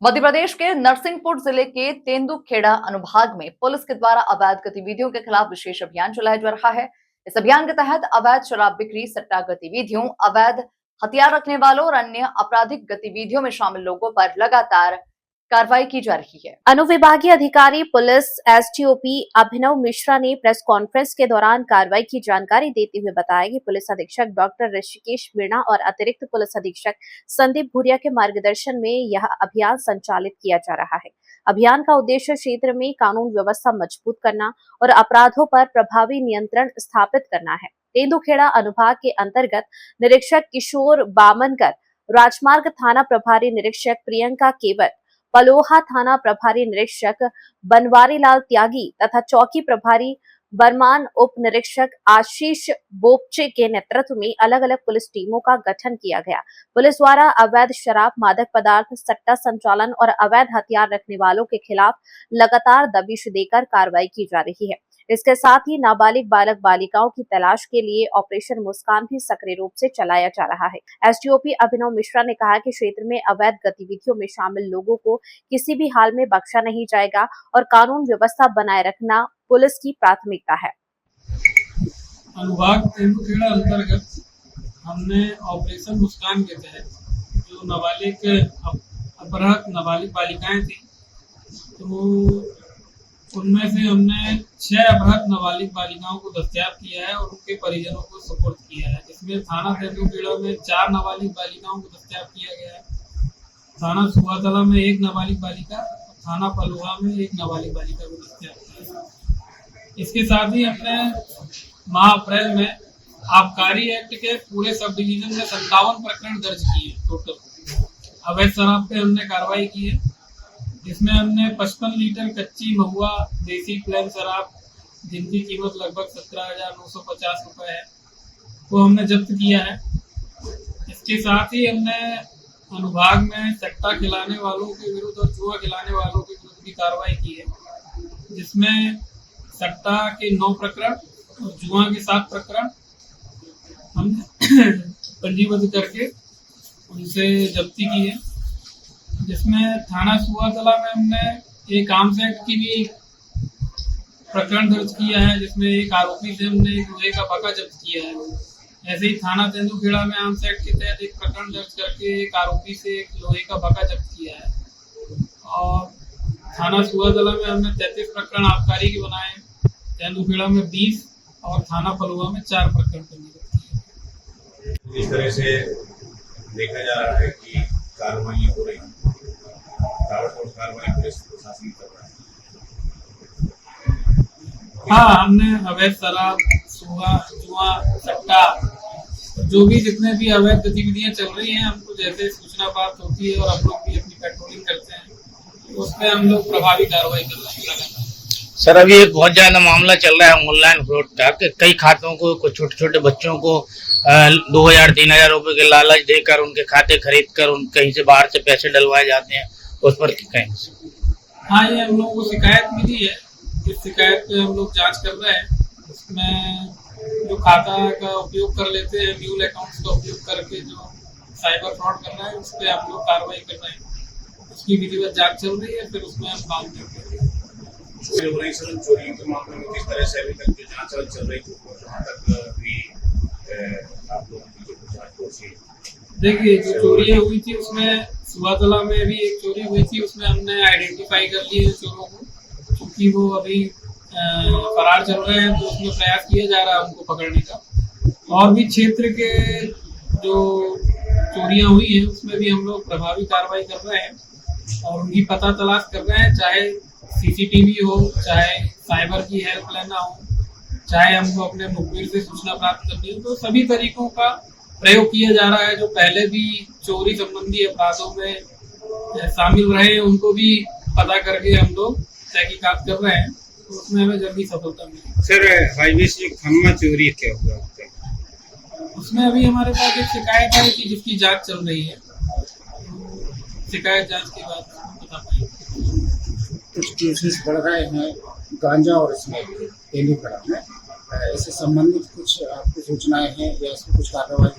मध्य प्रदेश के नरसिंहपुर जिले के तेंदुखेड़ा अनुभाग में पुलिस के द्वारा अवैध गतिविधियों के खिलाफ विशेष अभियान चलाया जा रहा है। इस अभियान के तहत अवैध शराब बिक्री, सट्टा गतिविधियों, अवैध हथियार रखने वालों और अन्य आपराधिक गतिविधियों में शामिल लोगों पर लगातार कार्रवाई की जा रही है। अनुविभागीय अधिकारी पुलिस एसटीओपी अभिनव मिश्रा ने प्रेस कॉन्फ्रेंस के दौरान कार्रवाई की जानकारी देते हुए बताया कि पुलिस अधीक्षक डॉक्टर ऋषिकेश मीणा और अतिरिक्त पुलिस अधीक्षक संदीप भूरिया के मार्गदर्शन में यह अभियान संचालित किया जा रहा है। अभियान का उद्देश्य क्षेत्र में कानून व्यवस्था मजबूत करना और अपराधों पर प्रभावी नियंत्रण स्थापित करना है। तेंदुखेड़ा अनुभाग के अंतर्गत निरीक्षक किशोर बामनकर, राजमार्ग थाना प्रभारी निरीक्षक प्रियंका केवट, पलोहा थाना प्रभारी निरीक्षक बनवारी लाल त्यागी तथा चौकी प्रभारी बरमान उप निरीक्षक आशीष बोपचे के नेतृत्व में अलग अलग पुलिस टीमों का गठन किया गया। पुलिस द्वारा अवैध शराब, मादक पदार्थ, सट्टा संचालन और अवैध हथियार रखने वालों के खिलाफ लगातार दबिश देकर कार्रवाई की जा रही है। इसके साथ ही नाबालिग बालक बालिकाओं की तलाश के लिए ऑपरेशन मुस्कान भी सक्रिय रूप से चलाया जा रहा है। एसडीओपी अभिनव मिश्रा ने कहा कि क्षेत्र में अवैध गतिविधियों में शामिल लोगों को किसी भी हाल में बख्शा नहीं जाएगा और कानून व्यवस्था बनाए रखना पुलिस की प्राथमिकता है। अनुभाग तेंदुखेड़ा अंतर्गत हमने ऑपरेशन मुस्कान के तहत जो नाबालिग अपहृत नाबालिग बालिकाएं थी, तो उनमें से हमने 6 अपहृत नाबालिग बालिकाओं को दस्तयाब किया है और उनके परिजनों को सुपुर्द किया है। इसमें थाना तेंदुखेड़ा में 4 नाबालिग बालिकाओं को दस्तयाब किया गया है, थाना सुहातला में 1 नाबालिग बालिका, थाना पलोहा में 1 नाबालिग बालिका को दस्तयाब किया है। इसके साथ ही हमने माह अप्रैल में आबकारी एक्ट के पूरे सब डिवीजन में 57 प्रकरण दर्ज किए टोटल। अवैध शराब पे हमने कार्रवाई की है। इसमें हमने 55 लीटर कच्ची महुआ देसी प्लेन शराब, जिनकी कीमत लगभग 17,950 रुपए है, वो हमने जब्त किया है। इसके साथ ही हमने अनुभाग में सट्टा खिलाने वालों के विरुद्ध और जुआ खिलाने वालों के विरुद्ध भी कार्रवाई की है, जिसमें सट्टा के 9 प्रकरण और जुआ के 7 प्रकरण हमने पंजीबद्ध करके उनसे जब्ती की है। जिसमें थाना सुहातला में हमने एक आर्म्स एक्ट की भी प्रकरण दर्ज किया है, जिसमें एक आरोपी से हमने एक लोहे का भक्का जब्त किया है। ऐसे ही थाना तेंदुखेड़ा में आर्म्स एक्ट के तहत एक प्रकरण दर्ज करके एक आरोपी से एक लोहे का भक्का जब्त किया है। और थाना सुहातला में हमने 33 प्रकरण आबकारी के बनाए, तेंदुखेड़ा में 20 और थाना पलोहा में 4 प्रकरण पंजीबद्ध किए। इस तरह से देखा जा रहा है कि कार्रवाई हो रही है, ताबड़तोड़ कार्रवाई पुलिस प्रशासन कर रहा है। हाँ, हमने अवैध शराब, जुआ, सट्टा, जो भी जितने भी अवैध गतिविधियां चल रही हैं, हमको जैसे सूचना प्राप्त होती है और हम लोग भी अपनी पेट्रोलिंग करते हैं, तो उसमें हम लोग प्रभावी कार्रवाई कर रहे हैं। सर, अभी एक बहुत ज्यादा मामला चल रहा है ऑनलाइन फ्रॉड का, कई खातों को कुछ छोटे छोटे बच्चों को 2,000-3,000 रुपए के लालच देकर उनके खाते खरीद कर उन कहीं से बाहर से पैसे डलवाए जाते हैं, उस पर कहें। हाँ, ये हम लोगों को शिकायत मिली है। इस शिकायत पे हम लोग जांच कर रहे हैं। इसमें जो खाता का उपयोग कर लेते हैं, म्यूल अकाउंट्स का उपयोग करके जो साइबर फ्रॉड कर रहा है, उस पर हम लोग कार्रवाई कर रहे हैं। उसकी विधिवत जांच चल रही है, फिर उसमें हम काम करते हैं। चोरी के मामले में किस तरह से अभी तक जो जांच चल रही थी, वहाँ तक भी आप लोगों की जांच पहुंची? देखिए, जो चोरियां हुई थी उसमें सुहातला में भी एक चोरी हुई थी, उसमें हमने आइडेंटिफाई कर लिए चोरों को, क्योंकि वो अभी फरार चल रहे हैं, तो उसमें प्रयास किया जा रहा है उनको पकड़ने का। और भी क्षेत्र के जो चोरियां हुई हैं उसमें भी हम लोग प्रभावी कार्रवाई कर रहे हैं और उनकी पता तलाश कर रहे हैं, चाहे सीसीटीवी हो, चाहे साइबर की हेल्प लेना हो, चाहे हमको अपने मुखबिर से सूचना प्राप्त करनी हो, तो सभी तरीकों का प्रयोग किया जा रहा है। जो पहले भी चोरी संबंधी अपराधों में शामिल रहे हैं, उनको भी पता करके हम लोग तहकीकात कर रहे हैं, तो उसमें हमें जल्दी सफलता मिलेगी। सर, हाईवे से खम्मा चोरी क्या हुआ? उसमें अभी हमारे पास एक शिकायत है कि जिसकी जांच चल रही है, शिकायत जांच के बाद बता पाएंगे। कुछ केसेस बढ़ रहे हैं गांजा और इसमें तेंदुखेड़ा में, इससे संबंधित कुछ आपको सूचनाएं हैं या इसमें कुछ कार्रवाई?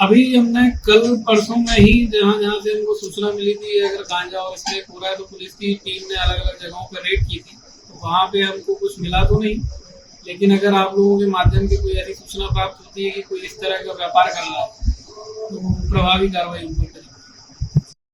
अभी हमने कल परसों में ही जहाँ जहाँ से हमको सूचना मिली थी अगर गांजा और स्मैक हो रहा है तो पुलिस की टीम ने अलग अलग जगहों पर रेड की थी, तो वहाँ पे हमको कुछ मिला तो नहीं, लेकिन अगर आप लोगों के माध्यम से कोई ऐसी सूचना प्राप्त होती है कि कोई इस तरह का व्यापार कर रहा है तो प्रभावी कार्रवाई उन पर